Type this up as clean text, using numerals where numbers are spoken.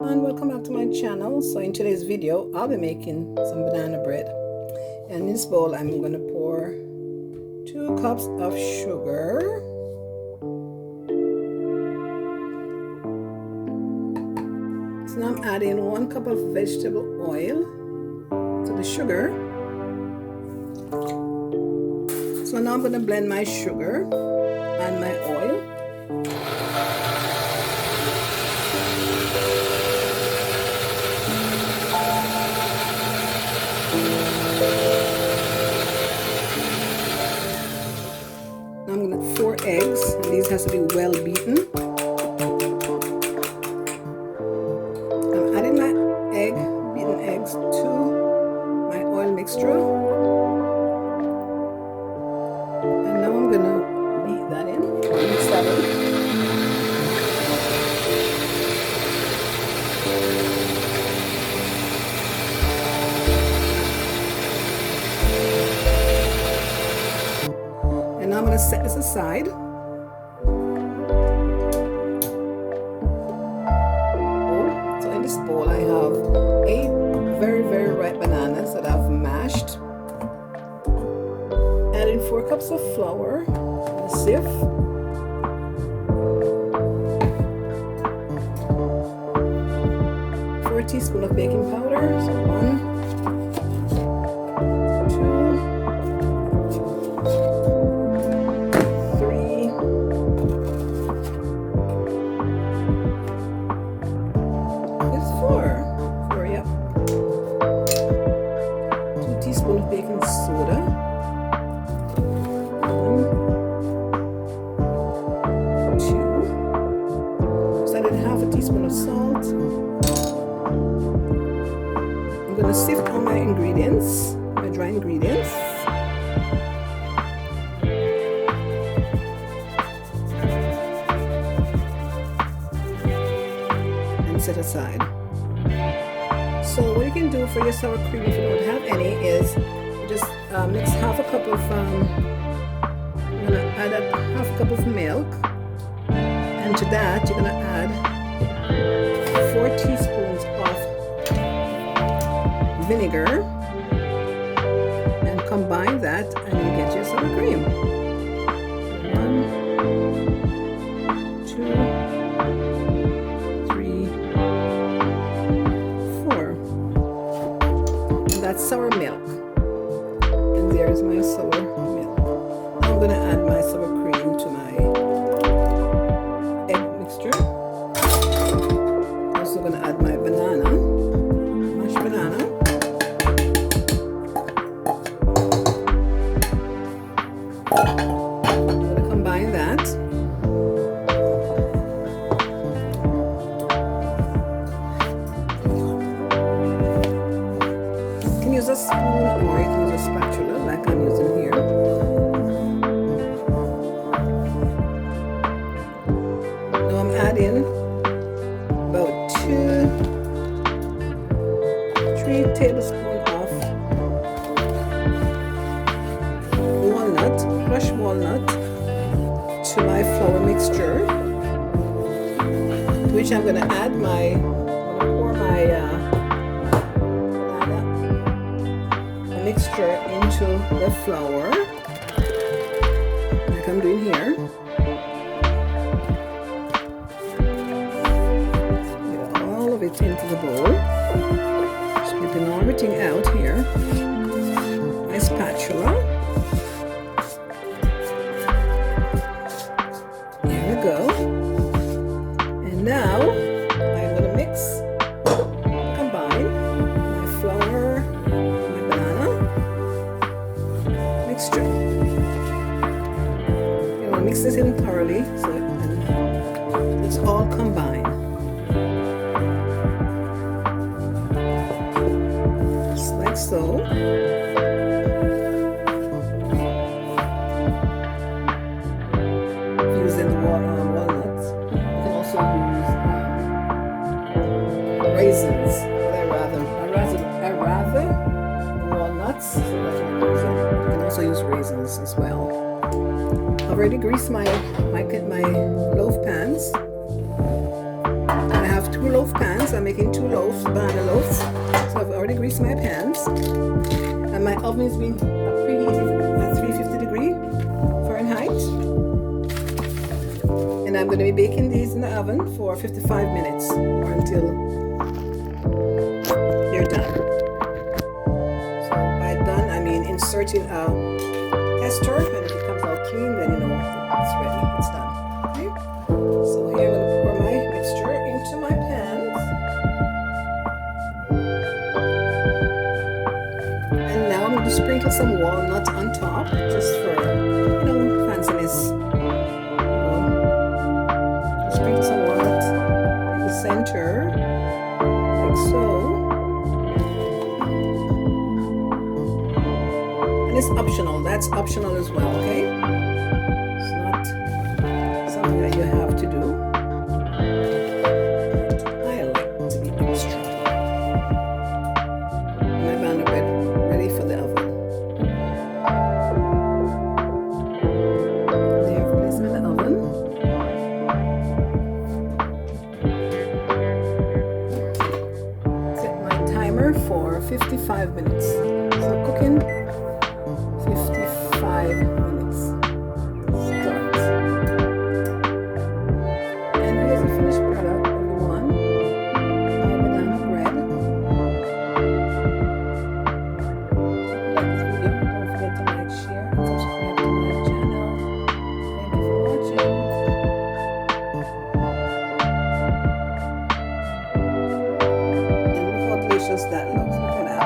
And welcome back to my channel. So in today's video I'll be making some banana bread, and in this bowl I'm going to pour 2 cups of sugar, so now I'm adding 1 cup of vegetable oil to the sugar. So now I'm going to blend my sugar and my oil. Now I'm going to 4 eggs, and these has to be well beaten. I'm adding my beaten eggs to my oil mixture, and now I'm going to beat that in, mix that in. Now I'm going to set this aside. So in this bowl I have 8 very ripe bananas that I've mashed. Adding 4 cups of flour in a sieve. Four teaspoons of baking powder. So 1, 2 teaspoons of baking soda, 1, 2. So I added half a teaspoon of salt. I'm going to sift all my ingredients, my dry ingredients. And set aside. So what you can do for your sour cream if you don't have any is just mix half a cup of, I'm going to add half a cup of milk, and to that you're going to add 4 teaspoons of vinegar, and combine that and you get your sour cream. 1, 2, that's sour milk, and there's my sour milk. Now I'm going to add my sour cream to my egg mixture. Also going to add my banana, mashed banana. I'm going to combine that. Use a spoon or you can use a spatula like I'm using here. Now I'm adding about 3 tablespoons of crushed walnut to my flour mixture, to which I'm going to add pour my mixture into the flour, like I'm doing here. Get all of it into the bowl. Scooping everything out here. My spatula. There we go. And now I'm going to combine my flour, mixture. You want to mix this in thoroughly so it's all combined. Just like so. Using the walnuts. You can also use raisins. I rather walnuts. So you can also use raisins as well. I've already greased my loaf pans. I have 2 loaf pans So I'm making 2 loaves, banana loaves. So I've already greased my pans. And my oven is being preheated at 350 Fahrenheit. And I'm going to be baking these in the oven for 55 minutes or until you're done. So by done, I mean inserting a tester, and if it comes out clean, then you know it's ready, it's done. Okay? So here I'm going to pour my mixture into my pans. And now I'm going to sprinkle some walnut on top, just for, you know, fanciness. Sprinkle some walnut in the center, like so. And it's optional. That's optional as well, okay? It's not something that you have to do. I like to be extra. My banana bread ready for the oven. There, I've placed it in the oven. For 55 minutes. So cooking 55 minutes. Start. And here's the finished product, everyone. My banana bread. If you like this video, don't forget to like, share, and subscribe to my channel. Thank you for watching. And look how delicious that looks. Look at that.